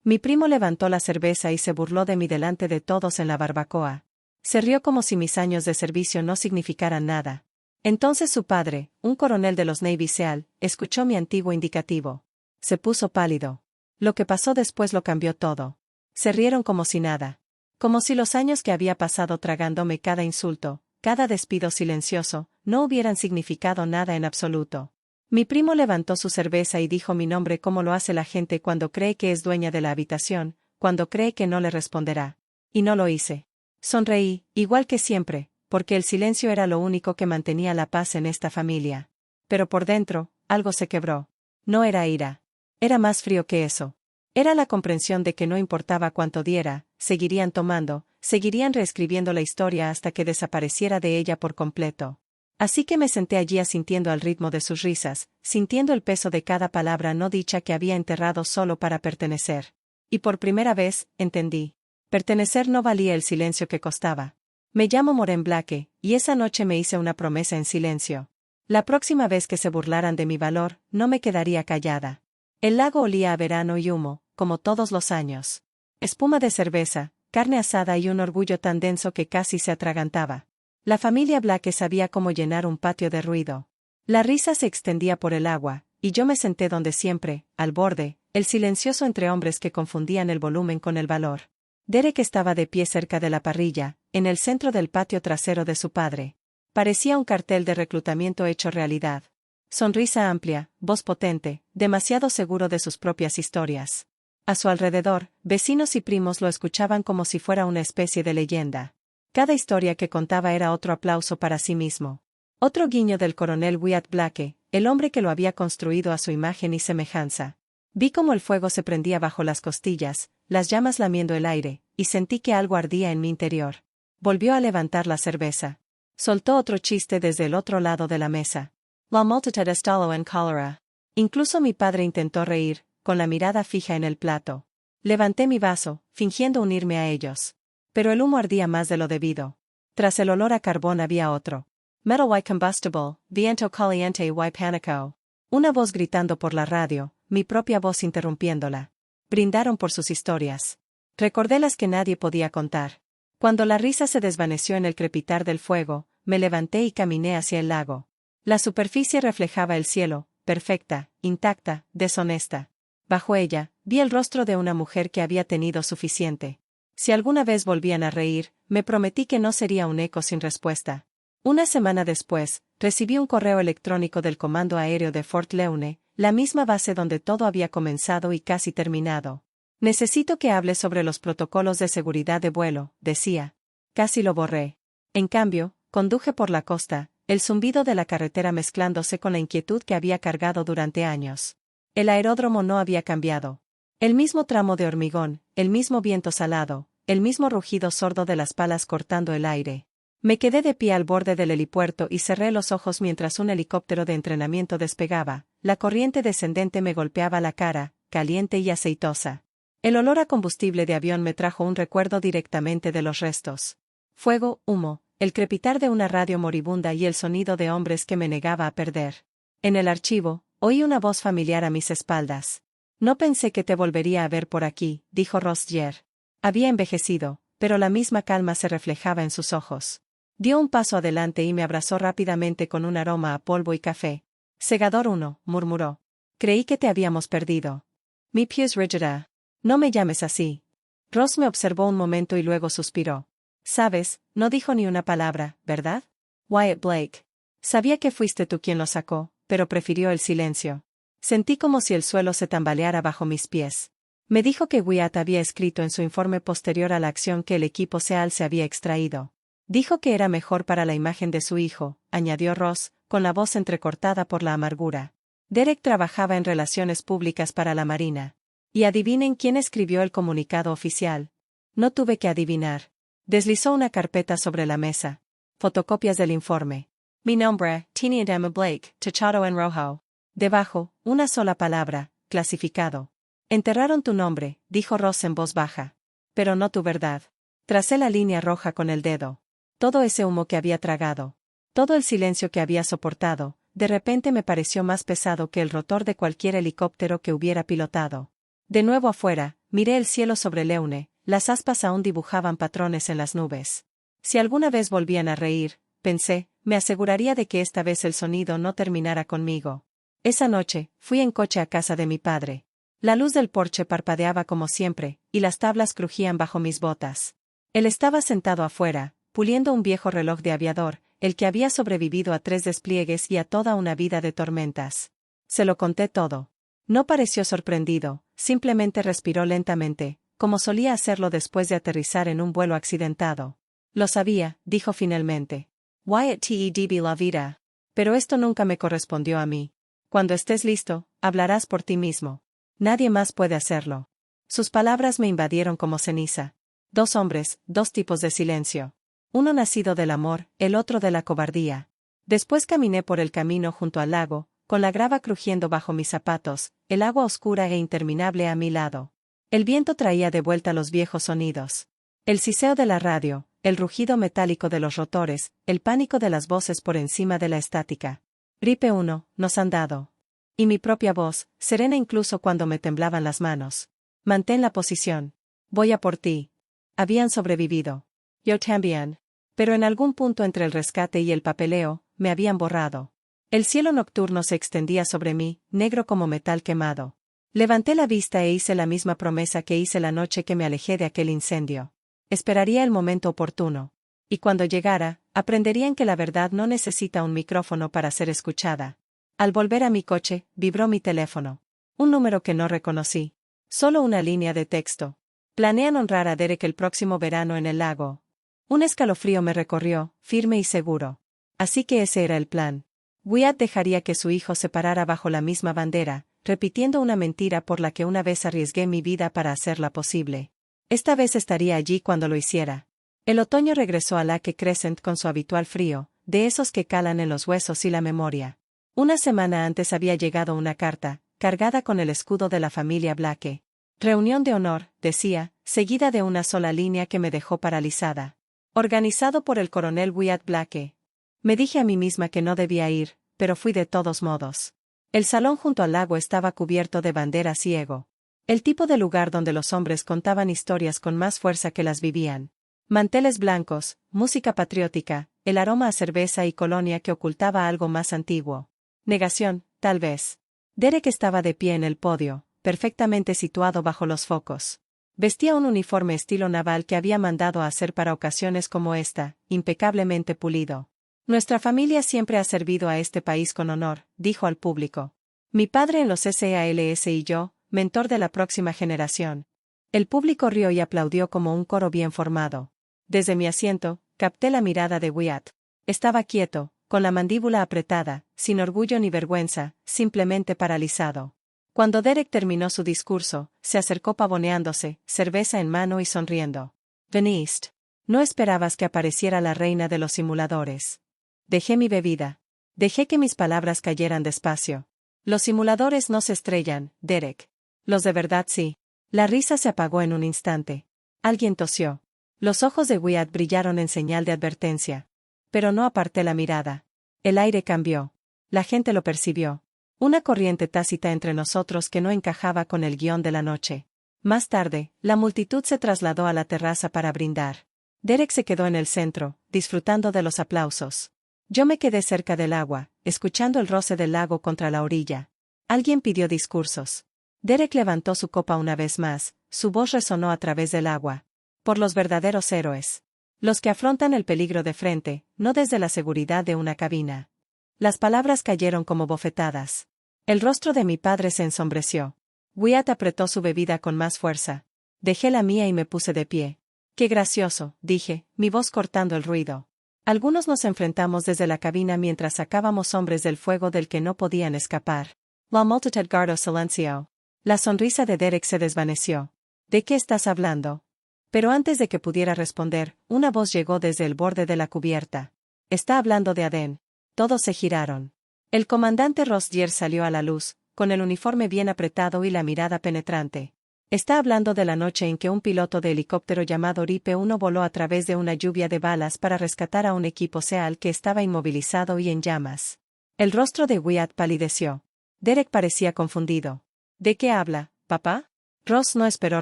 Mi primo levantó la cerveza y se burló de mí delante de todos en la barbacoa. Se rió como si mis años de servicio no significaran nada. Entonces su padre, un coronel de los Navy SEAL, escuchó mi antiguo indicativo. Se puso pálido. Lo que pasó después lo cambió todo. Se rieron como si nada. Como si los años que había pasado tragándome cada insulto, cada despido silencioso, no hubieran significado nada en absoluto. Mi primo levantó su cerveza y dijo mi nombre como lo hace la gente cuando cree que es dueña de la habitación, cuando cree que no le responderá. Y no lo hice. Sonreí, igual que siempre, porque el silencio era lo único que mantenía la paz en esta familia. Pero por dentro, algo se quebró. No era ira. Era más frío que eso. Era la comprensión de que no importaba cuánto diera, seguirían tomando, seguirían reescribiendo la historia hasta que desapareciera de ella por completo. Así que me senté allí asintiendo al ritmo de sus risas, sintiendo el peso de cada palabra no dicha que había enterrado solo para pertenecer. Y por primera vez, entendí. Pertenecer no valía el silencio que costaba. Me llamo Maureen Blake, y esa noche me hice una promesa en silencio. La próxima vez que se burlaran de mi valor, no me quedaría callada. El lago olía a verano y humo, como todos los años. Espuma de cerveza, carne asada y un orgullo tan denso que casi se atragantaba. La familia Blake sabía cómo llenar un patio de ruido. La risa se extendía por el agua, y yo me senté donde siempre, al borde, el silencioso entre hombres que confundían el volumen con el valor. Derek estaba de pie cerca de la parrilla, en el centro del patio trasero de su padre. Parecía un cartel de reclutamiento hecho realidad. Sonrisa amplia, voz potente, demasiado seguro de sus propias historias. A su alrededor, vecinos y primos lo escuchaban como si fuera una especie de leyenda. Cada historia que contaba era otro aplauso para sí mismo. Otro guiño del coronel Wyatt Blake, el hombre que lo había construido a su imagen y semejanza. Vi cómo el fuego se prendía bajo las costillas, las llamas lamiendo el aire, y sentí que algo ardía en mi interior. Volvió a levantar la cerveza. Soltó otro chiste desde el otro lado de la mesa. La multitud estalló en cólera. Incluso mi padre intentó reír, con la mirada fija en el plato. Levanté mi vaso, fingiendo unirme a ellos. Pero el humo ardía más de lo debido. Tras el olor a carbón había otro. Metal y combustible, viento caliente y pánico. Una voz gritando por la radio, mi propia voz interrumpiéndola. Brindaron por sus historias. Recordé las que nadie podía contar. Cuando la risa se desvaneció en el crepitar del fuego, me levanté y caminé hacia el lago. La superficie reflejaba el cielo, perfecta, intacta, deshonesta. Bajo ella, vi el rostro de una mujer que había tenido suficiente. Si alguna vez volvían a reír, me prometí que no sería un eco sin respuesta. Una semana después, recibí un correo electrónico del Comando Aéreo de Fort Leune, la misma base donde todo había comenzado y casi terminado. Necesito que hables sobre los protocolos de seguridad de vuelo, decía. Casi lo borré. En cambio, conduje por la costa, el zumbido de la carretera mezclándose con la inquietud que había cargado durante años. El aeródromo no había cambiado. El mismo tramo de hormigón, el mismo viento salado, el mismo rugido sordo de las palas cortando el aire. Me quedé de pie al borde del helipuerto y cerré los ojos mientras un helicóptero de entrenamiento despegaba. La corriente descendente me golpeaba la cara, caliente y aceitosa. El olor a combustible de avión me trajo un recuerdo directamente de los restos. Fuego, humo, el crepitar de una radio moribunda y el sonido de hombres que me negaba a perder. En el archivo, oí una voz familiar a mis espaldas. No pensé que te volvería a ver por aquí, dijo Rossier. Había envejecido, pero la misma calma se reflejaba en sus ojos. Dio un paso adelante y me abrazó rápidamente con un aroma a polvo y café. Segador 1, murmuró. Creí que te habíamos perdido. Mi pies rígida. No me llames así. Ross me observó un momento y luego suspiró. Sabes, no dijo ni una palabra, ¿verdad? Wyatt Blake. Sabía que fuiste tú quien lo sacó, pero prefirió el silencio. Sentí como si el suelo se tambaleara bajo mis pies. Me dijo que Wyatt había escrito en su informe posterior a la acción que el equipo SEAL se había extraído. Dijo que era mejor para la imagen de su hijo, añadió Ross, con la voz entrecortada por la amargura. Derek trabajaba en relaciones públicas para la Marina. Y adivinen quién escribió el comunicado oficial. No tuve que adivinar. Deslizó una carpeta sobre la mesa. Fotocopias del informe. Mi nombre, Tini Adama Blake, tachado en rojo. Debajo, una sola palabra, clasificado. Enterraron tu nombre, dijo Ross en voz baja. Pero no tu verdad. Tracé la línea roja con el dedo. Todo ese humo que había tragado. Todo el silencio que había soportado, de repente me pareció más pesado que el rotor de cualquier helicóptero que hubiera pilotado. De nuevo afuera, miré el cielo sobre Leune, las aspas aún dibujaban patrones en las nubes. Si alguna vez volvían a reír, pensé, me aseguraría de que esta vez el sonido no terminara conmigo. Esa noche, fui en coche a casa de mi padre. La luz del porche parpadeaba como siempre, y las tablas crujían bajo mis botas. Él estaba sentado afuera, puliendo un viejo reloj de aviador, el que había sobrevivido a 3 despliegues y a toda una vida de tormentas. Se lo conté todo. No pareció sorprendido, simplemente respiró lentamente, como solía hacerlo después de aterrizar en un vuelo accidentado. Lo sabía, dijo finalmente. Wyatt Tedb la vida. Pero esto nunca me correspondió a mí. Cuando estés listo, hablarás por ti mismo. Nadie más puede hacerlo. Sus palabras me invadieron como ceniza. 2 hombres, 2 tipos de silencio. Uno nacido del amor, el otro de la cobardía. Después caminé por el camino junto al lago, con la grava crujiendo bajo mis zapatos, el agua oscura e interminable a mi lado. El viento traía de vuelta los viejos sonidos. El siseo de la radio, el rugido metálico de los rotores, el pánico de las voces por encima de la estática. Gripe 1, nos han dado. Y mi propia voz, serena incluso cuando me temblaban las manos. Mantén la posición. Voy a por ti. Habían sobrevivido. Yo también. Pero en algún punto entre el rescate y el papeleo, me habían borrado. El cielo nocturno se extendía sobre mí, negro como metal quemado. Levanté la vista e hice la misma promesa que hice la noche que me alejé de aquel incendio. Esperaría el momento oportuno. Y cuando llegara, aprenderían que la verdad no necesita un micrófono para ser escuchada. Al volver a mi coche, vibró mi teléfono. Un número que no reconocí. Solo una línea de texto. Planean honrar a Derek el próximo verano en el lago. Un escalofrío me recorrió, firme y seguro. Así que ese era el plan. Wyatt dejaría que su hijo se parara bajo la misma bandera, repitiendo una mentira por la que una vez arriesgué mi vida para hacerla posible. Esta vez estaría allí cuando lo hiciera. El otoño regresó a Lake Crescent con su habitual frío, de esos que calan en los huesos y la memoria. Una semana antes había llegado una carta, cargada con el escudo de la familia Blake. Reunión de honor, decía, seguida de una sola línea que me dejó paralizada. Organizado por el coronel Wyatt Blake. Me dije a mí misma que no debía ir, pero fui de todos modos. El salón junto al lago estaba cubierto de banderas ciego. El tipo de lugar donde los hombres contaban historias con más fuerza que las vivían. Manteles blancos, música patriótica, el aroma a cerveza y colonia que ocultaba algo más antiguo. Negación, tal vez. Derek estaba de pie en el podio, perfectamente situado bajo los focos. Vestía un uniforme estilo naval que había mandado a hacer para ocasiones como esta, impecablemente pulido. Nuestra familia siempre ha servido a este país con honor, dijo al público. Mi padre en los SALS y yo, mentor de la próxima generación. El público rió y aplaudió como un coro bien formado. Desde mi asiento, capté la mirada de Wyatt. Estaba quieto, con la mandíbula apretada, sin orgullo ni vergüenza, simplemente paralizado. Cuando Derek terminó su discurso, se acercó pavoneándose, cerveza en mano y sonriendo. Veniste. No esperabas que apareciera la reina de los simuladores. Dejé mi bebida. Dejé que mis palabras cayeran despacio. Los simuladores no se estrellan, Derek. Los de verdad sí. La risa se apagó en un instante. Alguien tosió. Los ojos de Wyatt brillaron en señal de advertencia. Pero no aparté la mirada. El aire cambió. La gente lo percibió. Una corriente tácita entre nosotros que no encajaba con el guión de la noche. Más tarde, la multitud se trasladó a la terraza para brindar. Derek se quedó en el centro, disfrutando de los aplausos. Yo me quedé cerca del agua, escuchando el roce del lago contra la orilla. Alguien pidió discursos. Derek levantó su copa una vez más, su voz resonó a través del agua. Por los verdaderos héroes. Los que afrontan el peligro de frente, no desde la seguridad de una cabina. Las palabras cayeron como bofetadas. El rostro de mi padre se ensombreció. Wyatt apretó su bebida con más fuerza. Dejé la mía y me puse de pie. Qué gracioso, dije, mi voz cortando el ruido. Algunos nos enfrentamos desde la cabina mientras sacábamos hombres del fuego del que no podían escapar. La multitud guardó silencio. La sonrisa de Derek se desvaneció. ¿De qué estás hablando? Pero antes de que pudiera responder, una voz llegó desde el borde de la cubierta. Está hablando de Aden. Todos se giraron. El comandante Rosgier salió a la luz, con el uniforme bien apretado y la mirada penetrante. Está hablando de la noche en que un piloto de helicóptero llamado Ripe 1 voló a través de una lluvia de balas para rescatar a un equipo SEAL que estaba inmovilizado y en llamas. El rostro de Wyatt palideció. Derek parecía confundido. ¿De qué habla, papá? Ross no esperó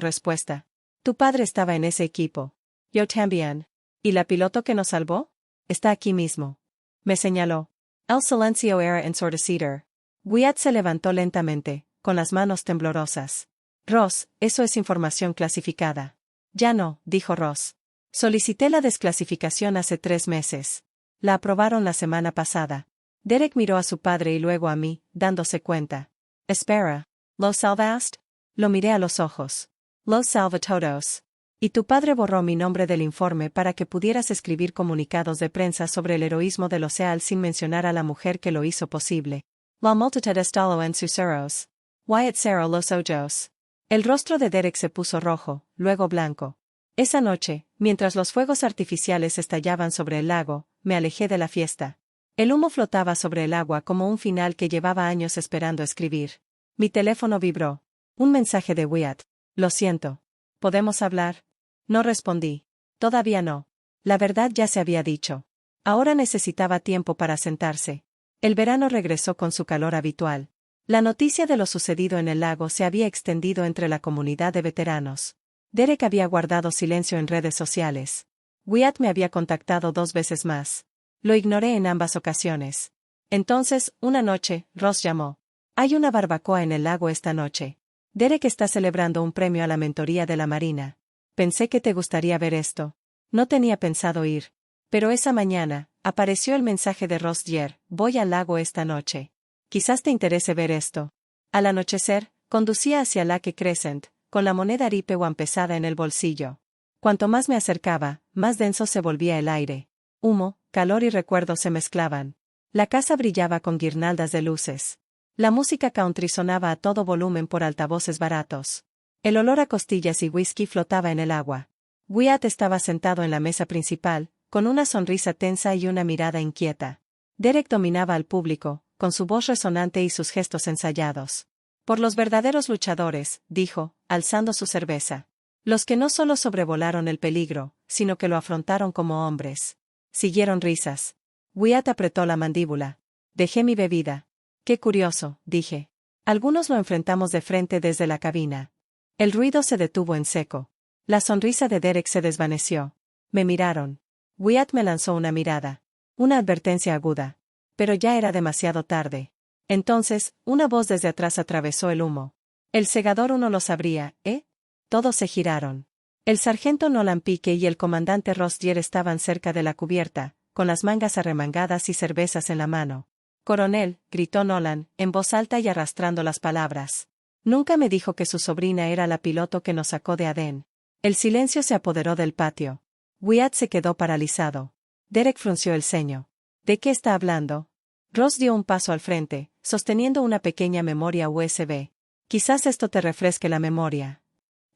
respuesta. Tu padre estaba en ese equipo. Yo también. ¿Y la piloto que nos salvó? Está aquí mismo. Me señaló. El silencio era ensordecedor. Wyatt se levantó lentamente, con las manos temblorosas. Ross, eso es información clasificada. Ya no, dijo Ross. Solicité la desclasificación hace 3 meses. La aprobaron la semana pasada. Derek miró a su padre y luego a mí, dándose cuenta. Espera. ¿Lo salvaste? Lo miré a los ojos. Los salva todos. Y tu padre borró mi nombre del informe para que pudieras escribir comunicados de prensa sobre el heroísmo de los SEAL sin mencionar a la mujer que lo hizo posible. La multitud estalló en susurros. Wyatt cerró los ojos. El rostro de Derek se puso rojo, luego blanco. Esa noche, mientras los fuegos artificiales estallaban sobre el lago, me alejé de la fiesta. El humo flotaba sobre el agua como un final que llevaba años esperando escribir. Mi teléfono vibró. Un mensaje de Wyatt. Lo siento. ¿Podemos hablar? No respondí. Todavía no. La verdad ya se había dicho. Ahora necesitaba tiempo para sentarse. El verano regresó con su calor habitual. La noticia de lo sucedido en el lago se había extendido entre la comunidad de veteranos. Derek había guardado silencio en redes sociales. Wyatt me había contactado 2 veces más. Lo ignoré en ambas ocasiones. Entonces, una noche, Ross llamó. Hay una barbacoa en el lago esta noche. Derek está celebrando un premio a la mentoría de la Marina. Pensé que te gustaría ver esto. No tenía pensado ir. Pero esa mañana, apareció el mensaje de Ross Dyer, voy al lago esta noche. Quizás te interese ver esto. Al anochecer, conducía hacia Lake Crescent, con la moneda Ripewan pesada en el bolsillo. Cuanto más me acercaba, más denso se volvía el aire. Humo, calor y recuerdos se mezclaban. La casa brillaba con guirnaldas de luces. La música country sonaba a todo volumen por altavoces baratos. El olor a costillas y whisky flotaba en el agua. Wyatt estaba sentado en la mesa principal, con una sonrisa tensa y una mirada inquieta. Derek dominaba al público, con su voz resonante y sus gestos ensayados. Por los verdaderos luchadores, dijo, alzando su cerveza. Los que no solo sobrevolaron el peligro, sino que lo afrontaron como hombres. Siguieron risas. Wyatt apretó la mandíbula. Dejé mi bebida. Qué curioso, dije. Algunos lo enfrentamos de frente desde la cabina. El ruido se detuvo en seco. La sonrisa de Derek se desvaneció. Me miraron. Wyatt me lanzó una mirada. Una advertencia aguda. Pero ya era demasiado tarde. Entonces, una voz desde atrás atravesó el humo. El segador uno lo sabría, ¿eh? Todos se giraron. El sargento Nolan Pique y el comandante Ross Dyer estaban cerca de la cubierta, con las mangas arremangadas y cervezas en la mano. Coronel, gritó Nolan, en voz alta y arrastrando las palabras. Nunca me dijo que su sobrina era la piloto que nos sacó de Adén. El silencio se apoderó del patio. Wyatt se quedó paralizado. Derek frunció el ceño. ¿De qué está hablando? Ross dio un paso al frente, sosteniendo una pequeña memoria USB. Quizás esto te refresque la memoria.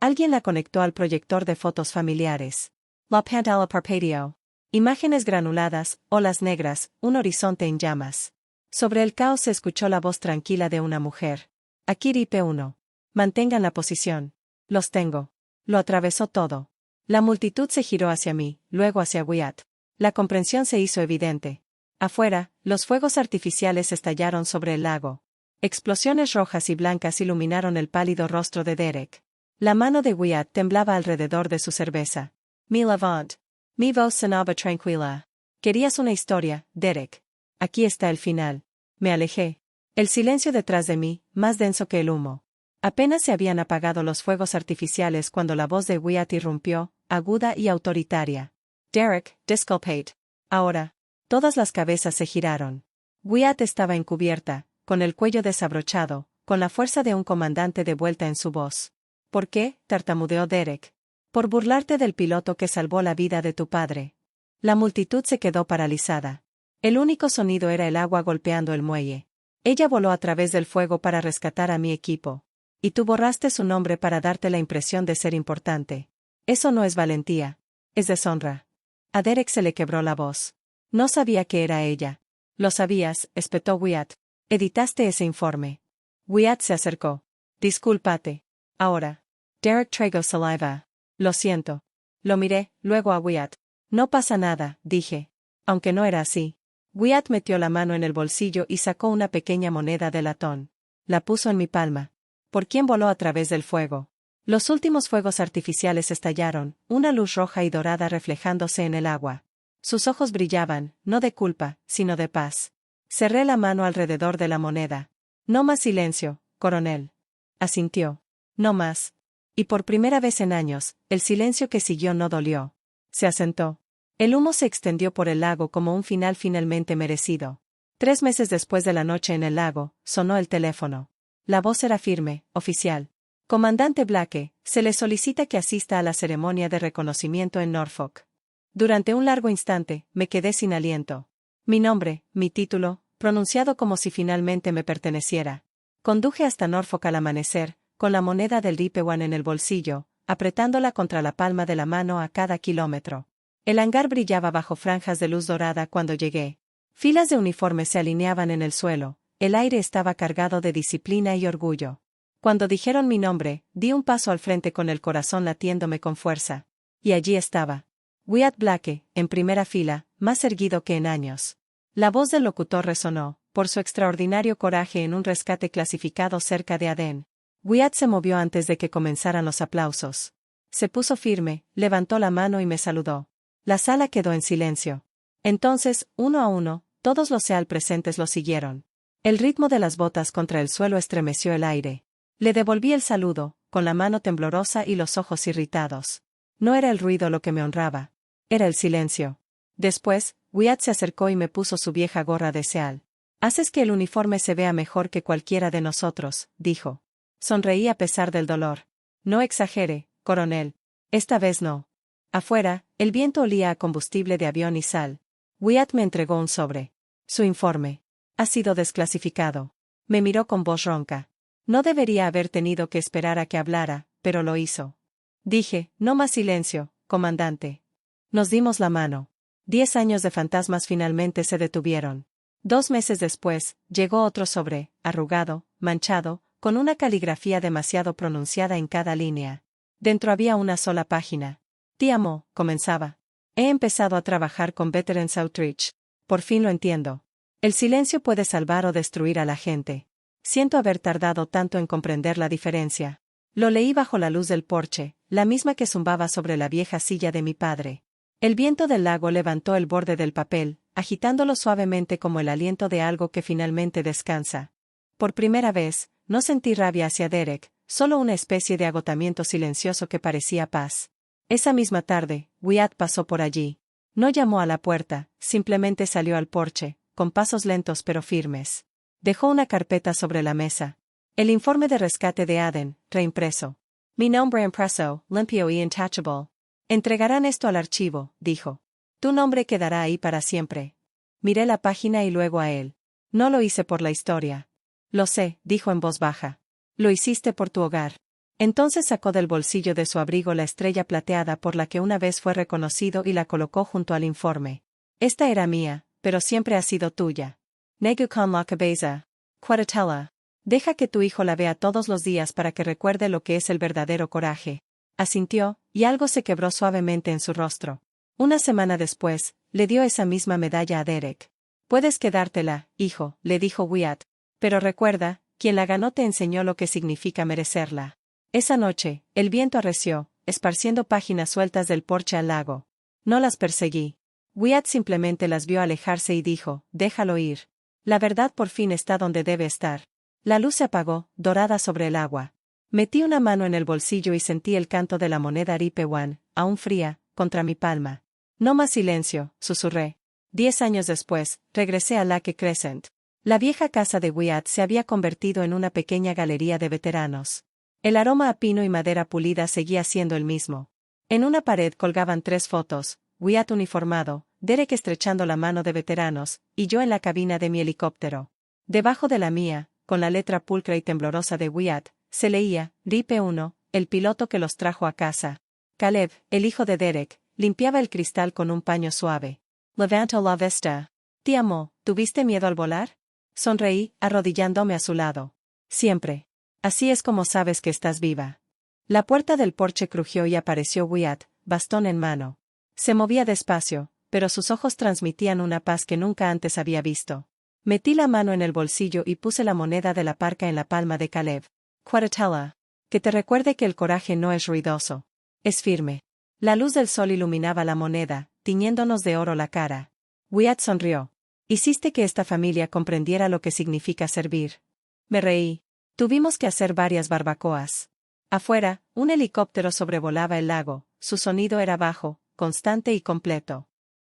Alguien la conectó al proyector de fotos familiares. La pantalla parpadeó. Imágenes granuladas, olas negras, un horizonte en llamas. Sobre el caos se escuchó la voz tranquila de una mujer. Aquí Ripe 1. Mantengan la posición. Los tengo. Lo atravesó todo. La multitud se giró hacia mí, luego hacia Wyatt. La comprensión se hizo evidente. Afuera, los fuegos artificiales estallaron sobre el lago. Explosiones rojas y blancas iluminaron el pálido rostro de Derek. La mano de Wyatt temblaba alrededor de su cerveza. Mi lavant. Mi voz sonaba tranquila. Querías una historia, Derek. Aquí está el final. Me alejé. El silencio detrás de mí, más denso que el humo. Apenas se habían apagado los fuegos artificiales cuando la voz de Wyatt irrumpió, aguda y autoritaria. Derek, disculpate. Ahora. Todas las cabezas se giraron. Wyatt estaba encubierta, con el cuello desabrochado, con la fuerza de un comandante de vuelta en su voz. ¿Por qué? Tartamudeó Derek. Por burlarte del piloto que salvó la vida de tu padre. La multitud se quedó paralizada. El único sonido era el agua golpeando el muelle. Ella voló a través del fuego para rescatar a mi equipo. Y tú borraste su nombre para darte la impresión de ser importante. Eso no es valentía. Es deshonra. A Derek se le quebró la voz. No sabía que era ella. Lo sabías, espetó Wyatt. Editaste ese informe. Wyatt se acercó. Discúlpate. Ahora. Derek tragó saliva. Lo siento. Lo miré, luego a Wyatt. No pasa nada, dije. Aunque no era así. Wyatt metió la mano en el bolsillo y sacó una pequeña moneda de latón. La puso en mi palma. ¿Por quién voló a través del fuego? Los últimos fuegos artificiales estallaron, una luz roja y dorada reflejándose en el agua. Sus ojos brillaban, no de culpa, sino de paz. Cerré la mano alrededor de la moneda. No más silencio, coronel. Asintió. No más. Y por primera vez en años, el silencio que siguió no dolió. Se asentó. El humo se extendió por el lago como un final finalmente merecido. 3 meses después de la noche en el lago, sonó el teléfono. La voz era firme, oficial. Comandante Blake, se le solicita que asista a la ceremonia de reconocimiento en Norfolk. Durante un largo instante, me quedé sin aliento. Mi nombre, mi título, pronunciado como si finalmente me perteneciera. Conduje hasta Norfolk al amanecer, con la moneda del Ripewhan en el bolsillo, apretándola contra la palma de la mano a cada kilómetro. El hangar brillaba bajo franjas de luz dorada cuando llegué. Filas de uniformes se alineaban en el suelo, el aire estaba cargado de disciplina y orgullo. Cuando dijeron mi nombre, di un paso al frente con el corazón latiéndome con fuerza. Y allí estaba. Wyatt Blake, en primera fila, más erguido que en años. La voz del locutor resonó, por su extraordinario coraje en un rescate clasificado cerca de Aden. Wyatt se movió antes de que comenzaran los aplausos. Se puso firme, levantó la mano y me saludó. La sala quedó en silencio. Entonces, uno a uno, todos los SEAL presentes lo siguieron. El ritmo de las botas contra el suelo estremeció el aire. Le devolví el saludo, con la mano temblorosa y los ojos irritados. No era el ruido lo que me honraba. Era el silencio. Después, Wyatt se acercó y me puso su vieja gorra de SEAL. Haces que el uniforme se vea mejor que cualquiera de nosotros, dijo. Sonreí a pesar del dolor. No exagere, coronel. Esta vez no. Afuera, el viento olía a combustible de avión y sal. Wyatt me entregó un sobre. Su informe. Ha sido desclasificado. Me miró con voz ronca. No debería haber tenido que esperar a que hablara, pero lo hizo. Dije, no más silencio, comandante. Nos dimos la mano. 10 años de fantasmas finalmente se detuvieron. 2 meses después, llegó otro sobre, arrugado, manchado, con una caligrafía demasiado pronunciada en cada línea. Dentro había una sola página. Te amo, comenzaba. He empezado a trabajar con Veterans Outreach. Por fin lo entiendo. El silencio puede salvar o destruir a la gente. Siento haber tardado tanto en comprender la diferencia. Lo leí bajo la luz del porche, la misma que zumbaba sobre la vieja silla de mi padre. El viento del lago levantó el borde del papel, agitándolo suavemente como el aliento de algo que finalmente descansa. Por primera vez, no sentí rabia hacia Derek, solo una especie de agotamiento silencioso que parecía paz. Esa misma tarde, Wyatt pasó por allí. No llamó a la puerta, simplemente salió al porche, con pasos lentos pero firmes. Dejó una carpeta sobre la mesa. El informe de rescate de Aden, reimpreso. Mi nombre impreso, limpio y intachable. Entregarán esto al archivo, dijo. Tu nombre quedará ahí para siempre. Miré la página y luego a él. No lo hice por la historia. Lo sé, dijo en voz baja. Lo hiciste por tu hogar. Entonces sacó del bolsillo de su abrigo la estrella plateada por la que una vez fue reconocido y la colocó junto al informe. Esta era mía, pero siempre ha sido tuya. Negu con la cabeza. Quadatella. Deja que tu hijo la vea todos los días para que recuerde lo que es el verdadero coraje. Asintió, y algo se quebró suavemente en su rostro. Una semana después, le dio esa misma medalla a Derek. Puedes quedártela, hijo, le dijo Wyatt. Pero recuerda, quien la ganó te enseñó lo que significa merecerla. Esa noche, el viento arreció, esparciendo páginas sueltas del porche al lago. No las perseguí. Wyatt simplemente las vio alejarse y dijo, déjalo ir. La verdad por fin está donde debe estar. La luz se apagó, dorada sobre el agua. Metí una mano en el bolsillo y sentí el canto de la moneda Ripewhan, aún fría, contra mi palma. No más silencio, susurré. 10 años después, regresé a Lake Crescent. La vieja casa de Wyatt se había convertido en una pequeña galería de veteranos. El aroma a pino y madera pulida seguía siendo el mismo. En una pared colgaban 3 fotos, Wyatt uniformado, Derek estrechando la mano de veteranos, y yo en la cabina de mi helicóptero. Debajo de la mía, con la letra pulcra y temblorosa de Wyatt, se leía, Ripe 1, el piloto que los trajo a casa. Caleb, el hijo de Derek, limpiaba el cristal con un paño suave. Levanto la vista. Te amo, ¿tuviste miedo al volar? Sonreí, arrodillándome a su lado. Siempre. Así es como sabes que estás viva. La puerta del porche crujió y apareció Wyatt, bastón en mano. Se movía despacio, pero sus ojos transmitían una paz que nunca antes había visto. Metí la mano en el bolsillo y puse la moneda de la parca en la palma de Caleb. Quadatella. Que te recuerde que el coraje no es ruidoso. Es firme. La luz del sol iluminaba la moneda, tiñéndonos de oro la cara. Wyatt sonrió. Hiciste que esta familia comprendiera lo que significa servir. Me reí. Tuvimos que hacer varias barbacoas. Afuera, un helicóptero sobrevolaba el lago, su sonido era bajo, constante y completo.